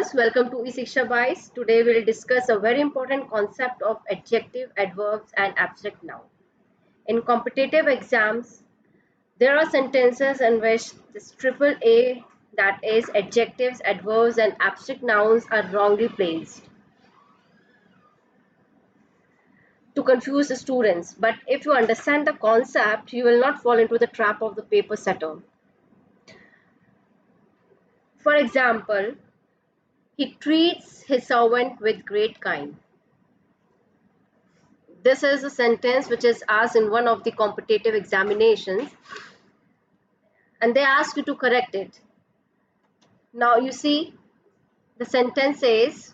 viewers, welcome to E-Shiksha Bites. Today we'll discuss a very important concept of adjective, adverbs and abstract noun. In competitive exams, there are sentences in which this triple A, that is adjectives, adverbs and abstract nouns, are wrongly placed to confuse the students. But if you understand the concept, you will not fall into the trap of the paper setter. For example, he treats his servant with great kind. This is a sentence which is asked in one of the competitive examinations, and they ask you to correct it. Now you see, the sentence says,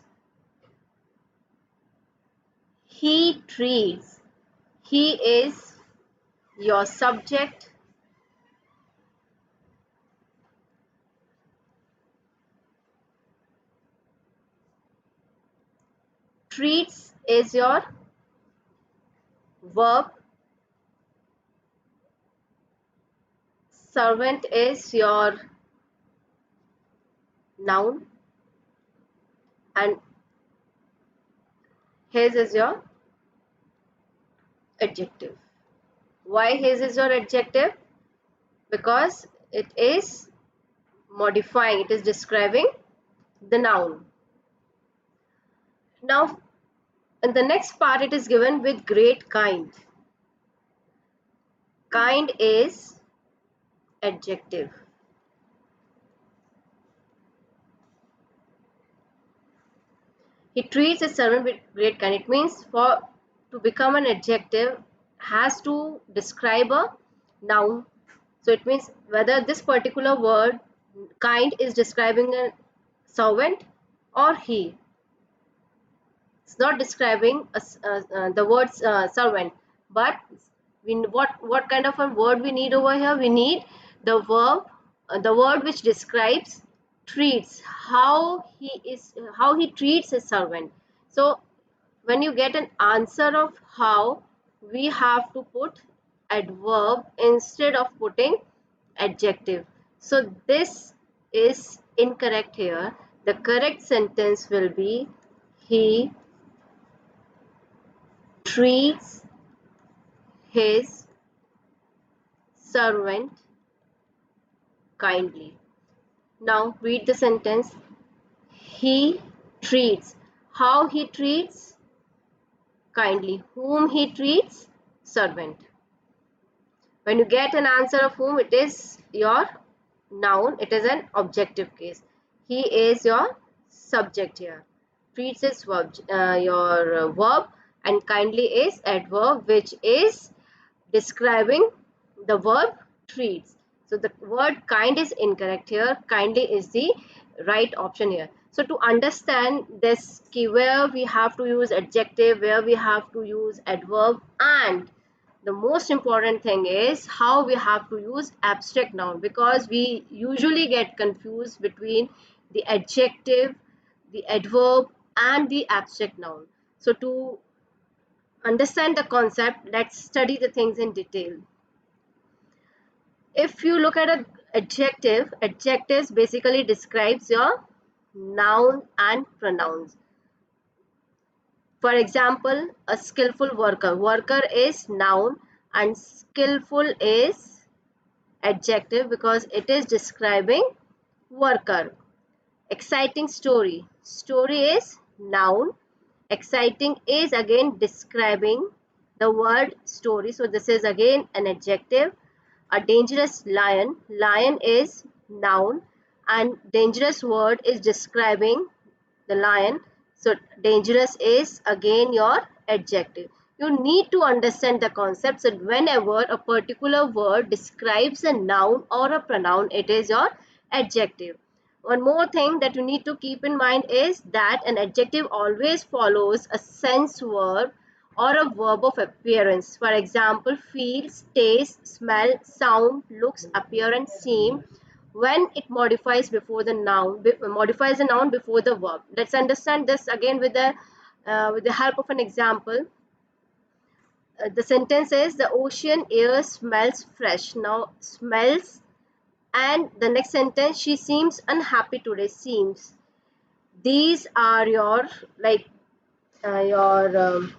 he treats. He is your subject. Treats is your verb. Servant is your noun. And his is your adjective. Why his is your adjective? Because it is modifying, it is describing the noun. Now, in the next part, it is given with great kind. Kind is adjective. He treats his servant with great kind. It means to become an adjective has to describe a noun. So it means whether this particular word kind is describing a servant or he. It's not describing the word servant, but what kind of a word we need over here? We need the verb, the word which describes treats, how he treats his servant. So when you get an answer of how, we have to put adverb instead of putting adjective. So this is incorrect here. The correct sentence will be, he treats his servant kindly. Now read the sentence. He treats. How he treats? Kindly. Whom he treats? Servant. When you get an answer of whom, it is your noun. It is an objective case. He is your subject here. Treats is your verb, and kindly is adverb, which is describing the verb treats. So the word kind is incorrect here. Kindly is the right option here. So to understand this key, where we have to use adjective, where we have to use adverb, and the most important thing is how we have to use abstract noun, because we usually get confused between the adjective, the adverb and the abstract noun. So to understand the concept, let's study the things in detail. If you look at an adjective, adjectives basically describes your noun and pronouns. For example, a skillful worker. Worker is noun and skillful is adjective because it is describing worker. Exciting story. Story is noun. Exciting is again describing the word story. So this is again an adjective. A dangerous lion. Lion is noun and dangerous word is describing the lion. So dangerous is again your adjective. You need to understand the concepts that whenever a particular word describes a noun or a pronoun, it is your adjective. One more thing that you need to keep in mind is that an adjective always follows a sense verb or a verb of appearance. For example, feels, taste, smell, sound, looks, appear and seem. When it modifies before the noun, modifies the noun before the verb. Let's understand this again with the help of an example. The sentence is, the ocean air smells fresh. Now smells, and the next sentence, she seems unhappy today. Seems. these are your like your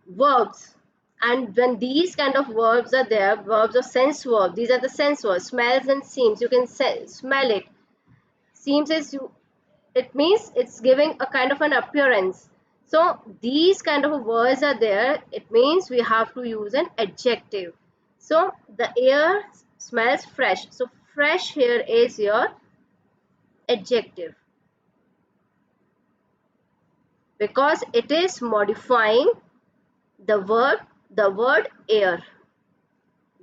verbs. And when these kind of verbs are there, verbs or sense verbs, these are the sense verbs. Smells and seems, you can smell it. Seems is you, it means it's giving a kind of an appearance. So these kind of words are there, it means we have to use an adjective. So the air smells fresh, so fresh here is your adjective, because it is modifying the word air.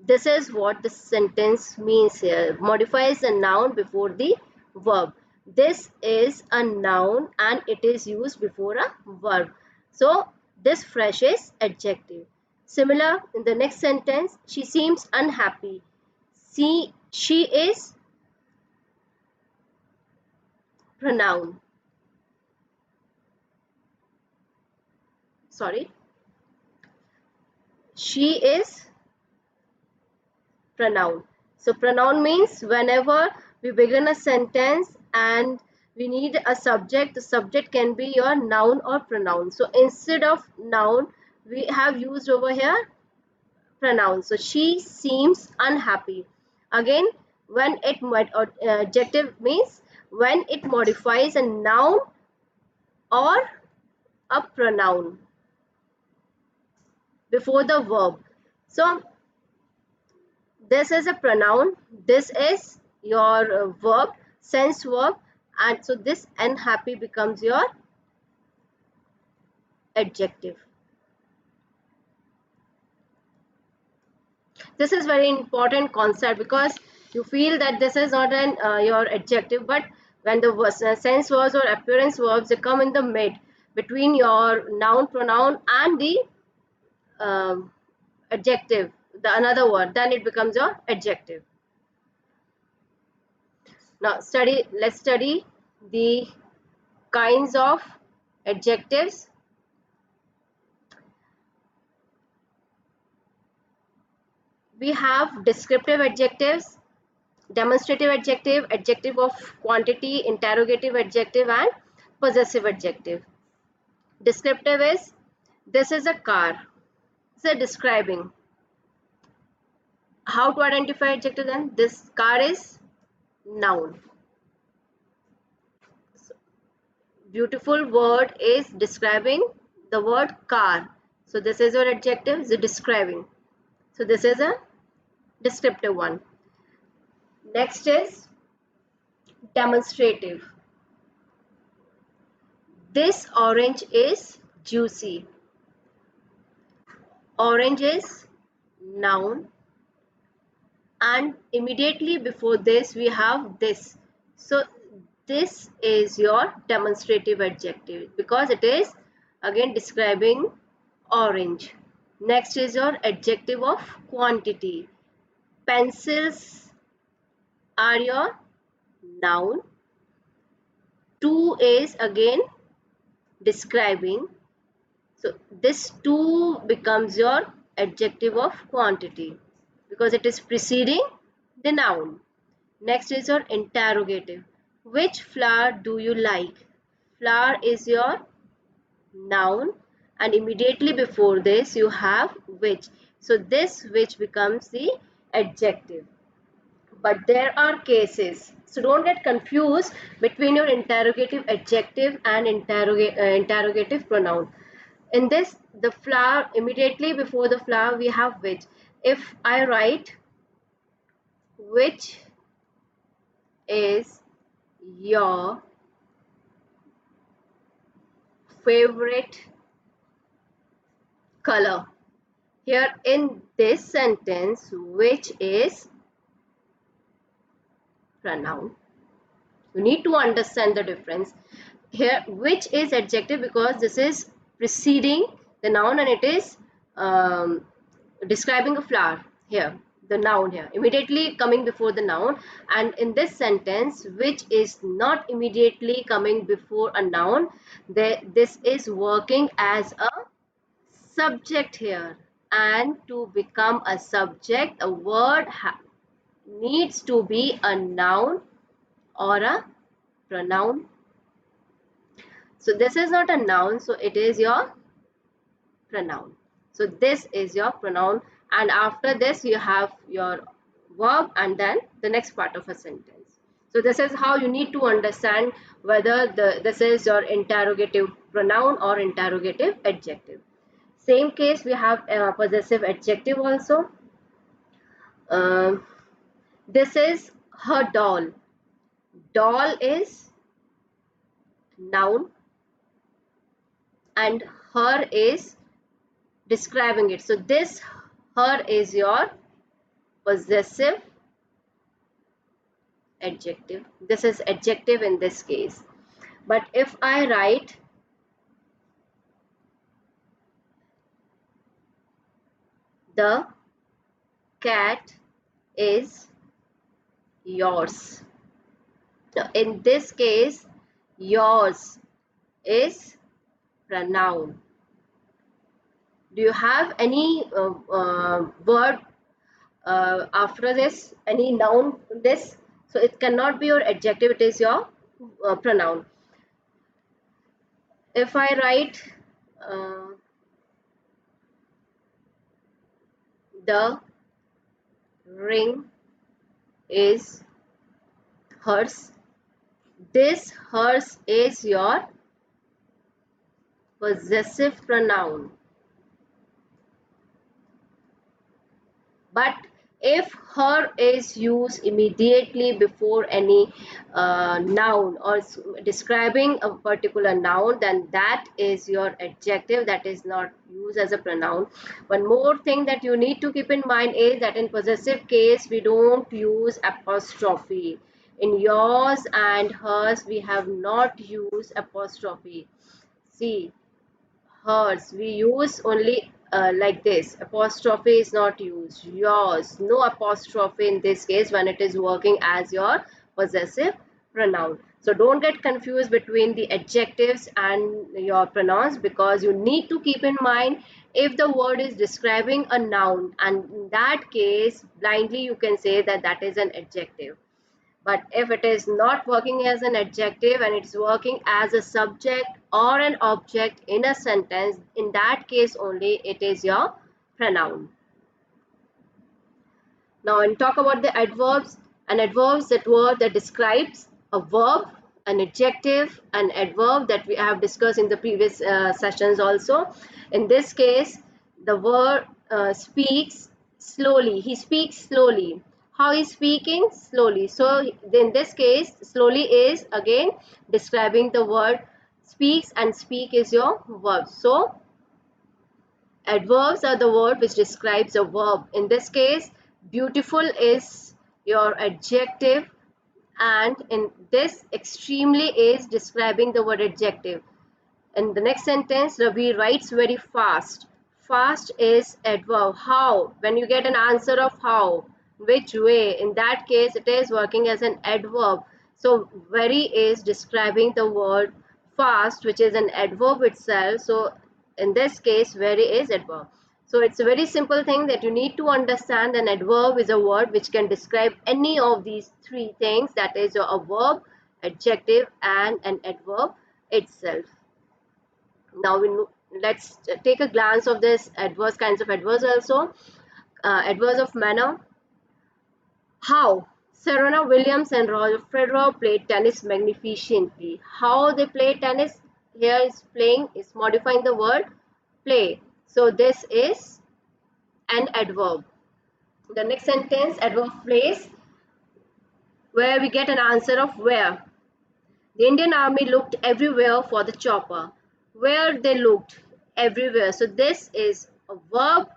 This is what the sentence means here. Modifies the noun before the verb. This is a noun and it is used before a verb. So this fresh is adjective. Similar in the next sentence, she seems unhappy. She is pronoun. Sorry. She is pronoun. So pronoun means whenever we begin a sentence and we need a subject, the subject can be your noun or pronoun. So instead of noun, we have used over here pronoun. So she seems unhappy. Again, when it adjective means when it modifies a noun or a pronoun before the verb. So this is a pronoun, this is your verb, sense verb, and so this unhappy becomes your adjective. This is very important concept, because you feel that this is not an your adjective, but when the sense verbs or appearance verbs, they come in the mid between your noun, pronoun and the um, adjective, the another word, then it becomes your adjective. Now let's study the kinds of adjectives. We have descriptive adjectives, demonstrative adjective, adjective of quantity, interrogative adjective, and possessive adjective. Descriptive is this is a car. So describing. How to identify adjective then? This car is noun. So, beautiful word is describing the word car. So this is your adjective, is describing. So this is a descriptive one. Next is demonstrative. This orange is juicy. Orange is noun, and immediately before this we have this. So this is your demonstrative adjective because it is again describing orange. Next is your adjective of quantity. Pencils are your noun. Two is again describing. So this two becomes your adjective of quantity because it is preceding the noun. Next is your interrogative. Which flower do you like? Flower is your noun, and immediately before this you have which. So this which becomes the adjective. But there are cases. So don't get confused between your interrogative adjective and interrogative pronoun. In this, the flower, immediately before the flower we have which. If I write which is your favorite color, here in this sentence which is pronoun. You need to understand the difference. Here which is adjective because this is preceding the noun and it is describing a flower. Here the noun here immediately coming before the noun, and in this sentence which is not immediately coming before a noun, this is working as a subject here, and to become a subject a word needs to be a noun or a pronoun. So this is not a noun, so it is your pronoun. So this is your pronoun, and after this you have your verb and then the next part of a sentence. So this is how you need to understand whether this is your interrogative pronoun or interrogative adjective. Same case we have a possessive adjective also. Um, this is her doll. Doll is noun and her is describing it. So this her is your possessive adjective. This is adjective in this case. But if I write the cat is yours. Now, in this case, yours is pronoun. Do you have any word after this, any noun this? So it cannot be your adjective, it is your pronoun. If I write uh, the ring is hers, this hers is your possessive pronoun. But if her is used immediately before any noun or describing a particular noun, then that is your adjective, that is not used as a pronoun. One more thing that you need to keep in mind is that in possessive case we don't use apostrophe. In yours and hers we have not used apostrophe. See, hers we use only like this, apostrophe is not used. Yours, no apostrophe in this case when it is working as your possessive pronoun. So don't get confused between the adjectives and your pronouns, because you need to keep in mind if the word is describing a noun, and in that case blindly you can say that that is an adjective. But if it is not working as an adjective and it's working as a subject or an object in a sentence, in that case only it is your pronoun. Now, when talk about the adverbs, an adverb is that word that describes a verb, an adjective, an adverb that we have discussed in the previous sessions also. In this case, the word speaks slowly. He speaks slowly. How is speaking? Slowly. So, in this case, slowly is again describing the word speaks, and speak is your verb. So, adverbs are the word which describes a verb. In this case, beautiful is your adjective, and in this, extremely is describing the word adjective. In the next sentence, Ravi writes very fast. Fast is adverb. How? When you get an answer of how, which way, in that case it is working as an adverb. So very is describing the word fast, which is an adverb itself. So in this case, very is adverb. So it's a very simple thing that you need to understand. An adverb is a word which can describe any of these three things, that is a verb, adjective and an adverb itself. Now let's take a glance of this adverse kinds of adverbs also. Adverbs of manner. How Serena Williams and Roger Federer played tennis magnificently. How they play tennis, here is playing, is modifying the word play. So this is an adverb. The next sentence, adverb place, where we get an answer of where. The Indian Army looked everywhere for the chopper. Where they looked? Everywhere. So this is a verb,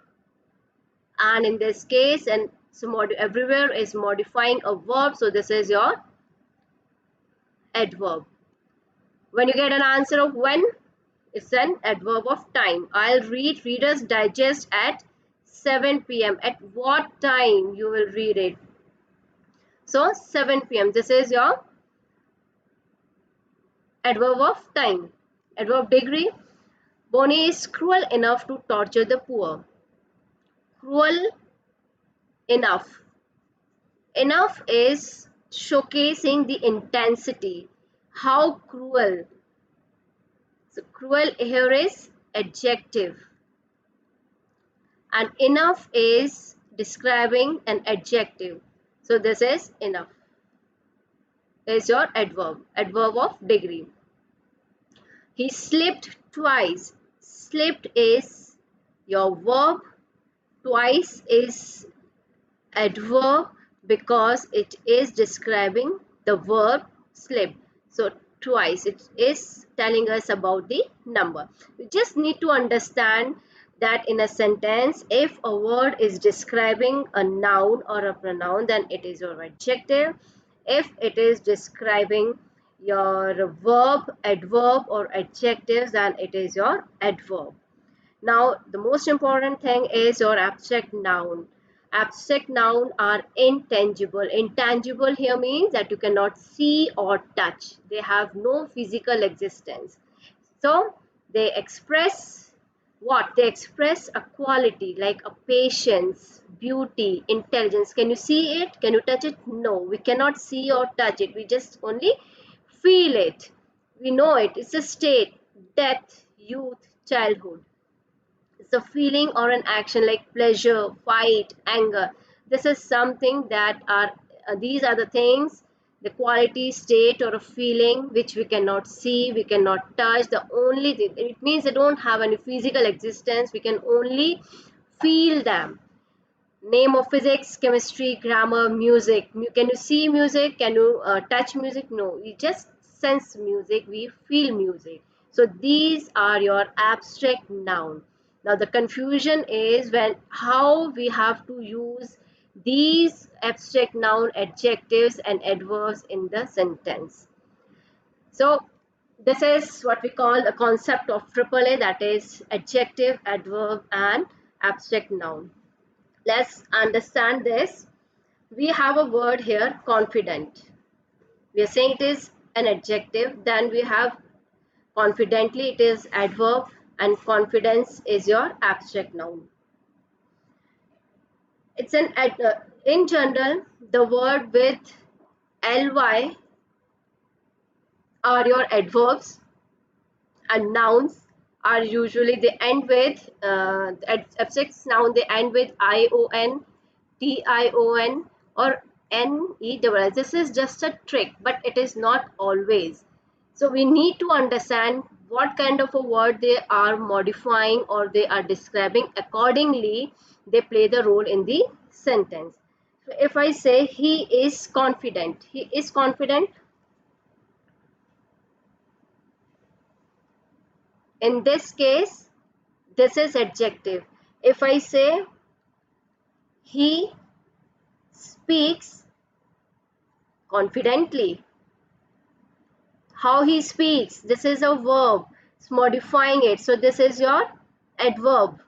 and in this case, and so everywhere is modifying a verb. So this is your adverb. When you get an answer of when, it's an adverb of time. I'll read Reader's Digest at 7 p.m. At what time you will read it? So 7 p.m. This is your adverb of time. Adverb degree. Bonnie is cruel enough to torture the poor. Cruel enough. Enough is showcasing the intensity. How cruel. So cruel here is adjective, and enough is describing an adjective. So this is enough is your adverb of degree. He slipped twice. Slipped is your verb, twice is adverb because it is describing the verb slip. So twice it is telling us about the number. You just need to understand that in a sentence, if a word is describing a noun or a pronoun, then it is your adjective. If it is describing your verb, adverb or adjectives, then it is your adverb. Now, the most important thing is your abstract noun. Abstract noun are intangible. Intangible here means that you cannot see or touch. They have no physical existence. So, they express what? They express a quality like a patience, beauty, intelligence. Can you see it? Can you touch it? No, we cannot see or touch it. We just only feel it. We know it. It's a state, death, youth, childhood. It's a feeling or an action like pleasure, fight, anger. This is something that are these are the things, the quality, state or a feeling which we cannot see, we cannot touch. The only thing, it means they don't have any physical existence, we can only feel them. Name of physics, chemistry, grammar, music. Can you see music? Can you touch music? No, we just sense music, we feel music. So these are your abstract noun. Now the confusion is when how we have to use these abstract noun adjectives and adverbs in the sentence. So this is what we call the concept of AAA, that is adjective, adverb and abstract noun. Let's understand this. We have a word here, confident. We are saying it is an adjective. Then we have confidently, it is adverb, and confidence is your abstract noun. It's an in general, the word with ly are your adverbs, and nouns are usually they end with abstract noun, they end with ion, tion or ne. This is just a trick, but it is not always. So we need to understand what kind of a word they are modifying or they are describing. Accordingly, they play the role in the sentence. So if I say he is confident, he is confident. In this case, this is adjective. If I say he speaks confidently, how he speaks, this is a verb, it's modifying it, so this is your adverb.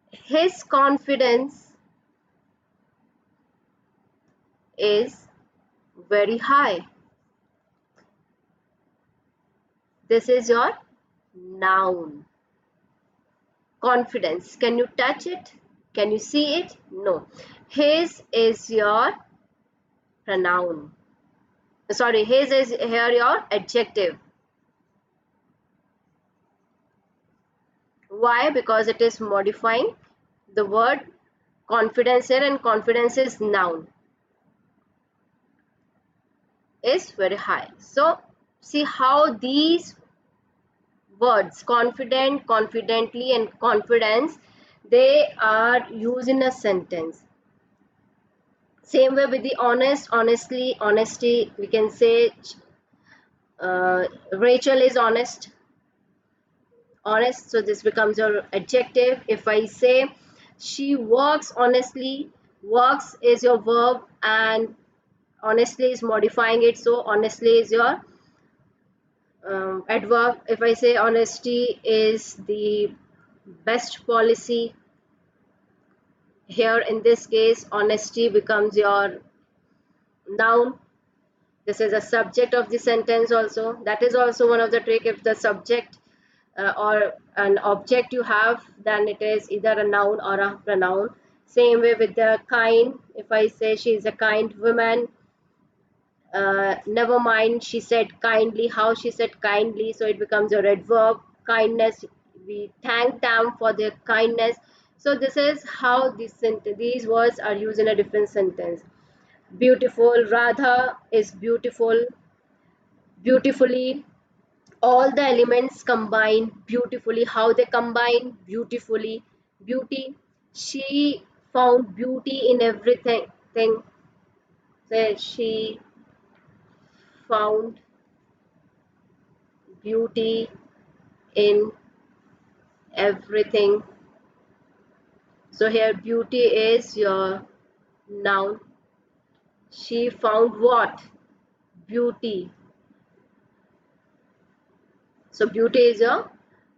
His confidence is very high. This is your noun. Confidence, can you touch it? Can you see it? No. His is your pronoun. Sorry, his is here your adjective. Why? Because it is modifying the word confidence here, and confidence is noun, is very high. So see how these words confident, confidently and confidence, they are used in a sentence. Same way with the honest, honestly, honesty. We can say Rachel is honest, honest, so this becomes your adjective. If I say she works honestly, works is your verb and honestly is modifying it, so honestly is your adverb. If I say honesty is the best policy, here in this case honesty becomes your noun. This is a subject of the sentence also. That is also one of the trick. If the subject or an object you have, then it is either a noun or a pronoun. Same way with the kind. If I say she is a kind woman, never mind, she said kindly. How she said kindly, so it becomes your adverb. Kindness, we thank them for their kindness. So this is how these words are used in a different sentence. Beautiful, Radha is beautiful, beautifully. All the elements combine beautifully. How they combine? Beautifully. Beauty, she found beauty in everything. Say she found beauty in everything. So here beauty is your noun. She found what? Beauty. So beauty is your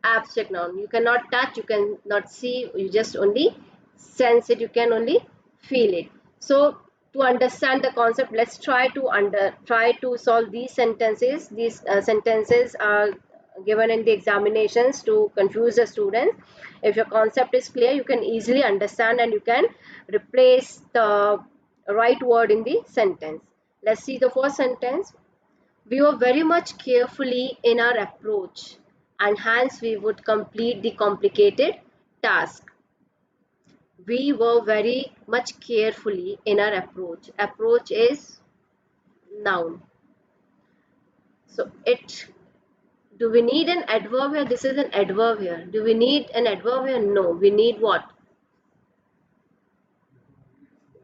abstract noun. You cannot touch, you cannot see, you just only sense it, you can only feel it. So to understand the concept, let's try to solve these sentences. These sentences are given in the examinations to confuse the students. If your concept is clear, you can easily understand and you can replace the right word in the sentence. Let's see the first sentence. We were very much carefully in our approach, and hence we would complete the complicated task. We were very much carefully in our approach. Approach is noun. So it, do we need an adverb here? This is an adverb here. Do we need an adverb here? No. We need what?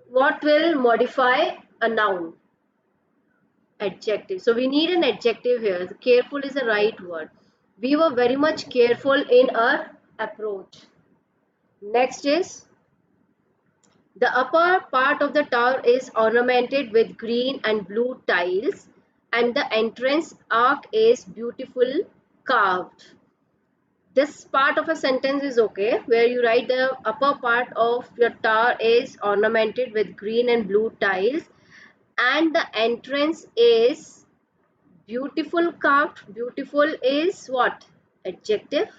What will modify a noun? Adjective. So we need an adjective here. Careful is the right word. We were very much careful in our approach. Next is, the upper part of the tower is ornamented with green and blue tiles, and the entrance arc is beautiful carved. This part of a sentence is okay, where you write the upper part of your tower is ornamented with green and blue tiles, and the entrance is beautiful carved. Beautiful is what? Adjective.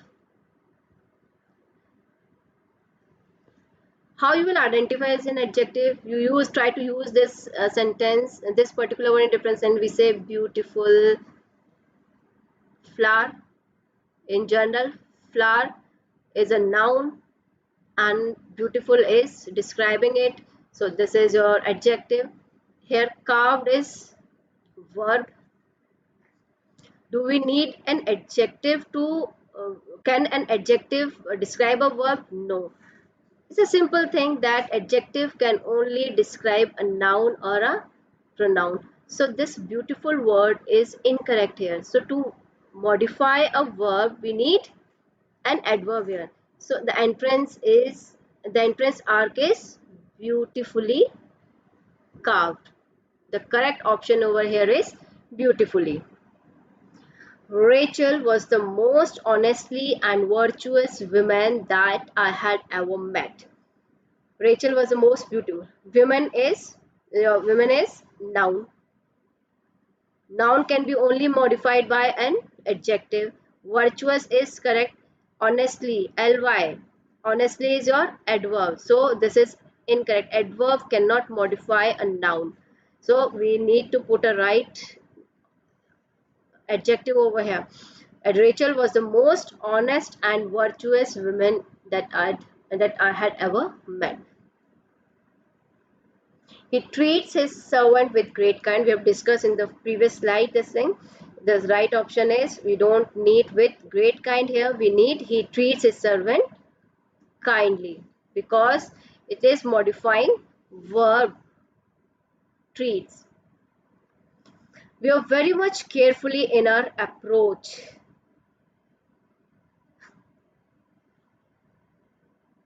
How you will identify as an adjective? You try to use this sentence, this particular one in different sentence. We say beautiful flower. In general, flower is a noun and beautiful is describing it. So this is your adjective. Here carved is verb. Do we need an adjective to can an adjective describe a verb? No. It's a simple thing that adjective can only describe a noun or a pronoun. So this beautiful word is incorrect here. So to modify a verb, we need an adverb here. So the entrance arc is beautifully carved. The correct option over here is beautifully. Rachel was the most honestly and virtuous woman that I had ever met. Rachel was the most beautiful. Women is noun. Noun can be only modified by an adjective. Virtuous is correct. Honestly, ly. Honestly is your adverb. So this is incorrect. Adverb cannot modify a noun. So we need to put a right adjective over here. Rachel was the most honest and virtuous woman that I had ever met. He treats his servant with great kind. We have discussed in the previous slide this thing. The right option is, we don't need with great kind here. We need he treats his servant kindly, because it is modifying verb treats. We are very much carefully in our approach.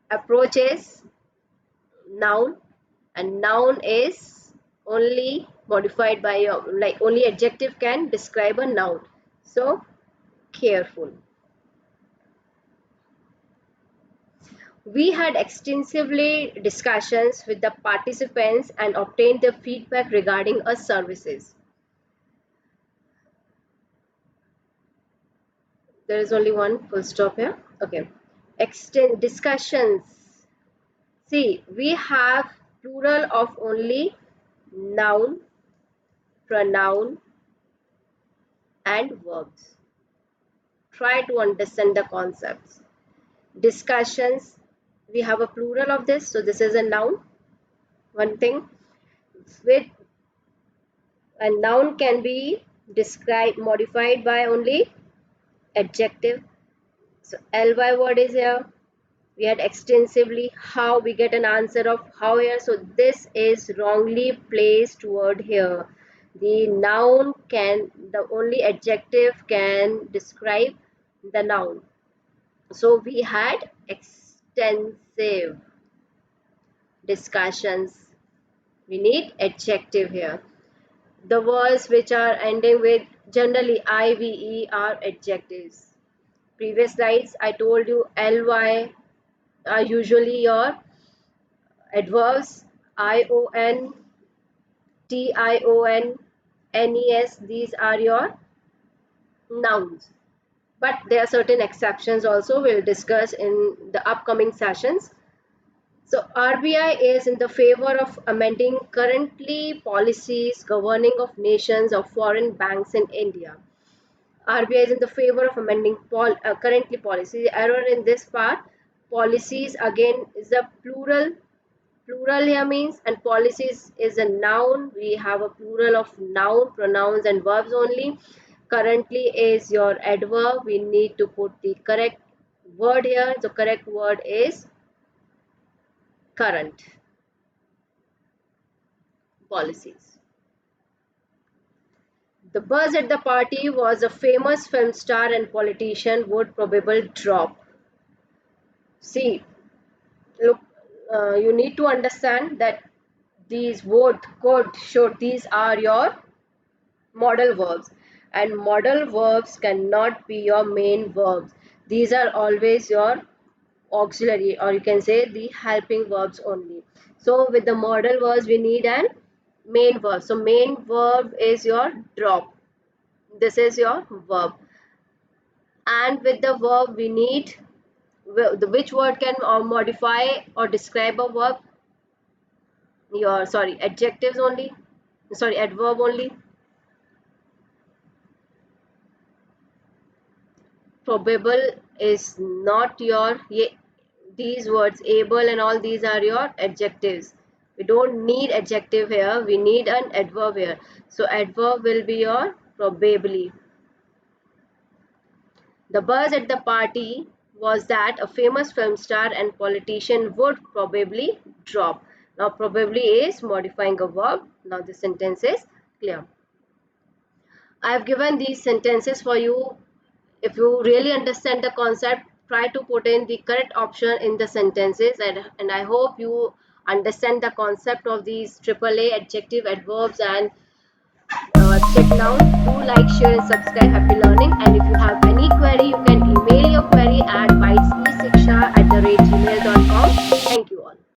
Approach is noun, and noun is only modified by your, like only adjective can describe a noun. So careful. We had extensively discussions with the participants and obtained their feedback regarding our services. There is only one full stop here. Okay. Extend discussions. See, we have plural of only noun pronoun, and verbs. Try to understand the concepts. Discussions, we have a plural of this, so this is a noun. One thing, with a noun can be described, modified by only adjective. So ly word is here. We had extensively how we get an answer of how here. So this is wrongly placed word here. The noun can, the only adjective can describe the noun. So we had extensive discussions. We need adjective here. The words which are ending with generally IVE are adjectives. Previous slides I told you ly are usually your adverbs. ION, TION, NES, these are your nouns. But there are certain exceptions also we'll discuss in the upcoming sessions. So RBI is in the favor of amending currently policies governing of nations of foreign banks in India. RBI is in the favor of amending currently policy. The error in this part, policies again is a plural. Plural here means, and policies is a noun. We have a plural of noun, pronouns and verbs only. Currently is your adverb. We need to put the correct word here. The correct word is current. Policies. The buzz at the party was a famous film star and politician would probably drop. See, look, you need to understand that these would, could, should, these are your modal verbs, and modal verbs cannot be your main verbs. These are always your auxiliary, or you can say the helping verbs only. So with the modal verbs we need an main verb. So main verb is your drop. This is your verb, and with the verb we need which word can modify or describe a verb? Your, sorry, adjectives only, sorry, adverb only. Probable is not your, these words able and all these are your adjectives. We don't need adjective here, we need an adverb here. So adverb will be your probably. The buzz at the party was that a famous film star and politician would probably drop. Now probably is modifying a verb. Now the sentence is clear. I have given these sentences for you. If you really understand the concept, try to put in the correct option in the sentences, and I hope you understand the concept of these AAA adjective, adverbs and abstract nouns. Do like, share and subscribe. Happy learning. And if you have any query, you can email your query at biteseshiksha@gmail.com. Thank you all.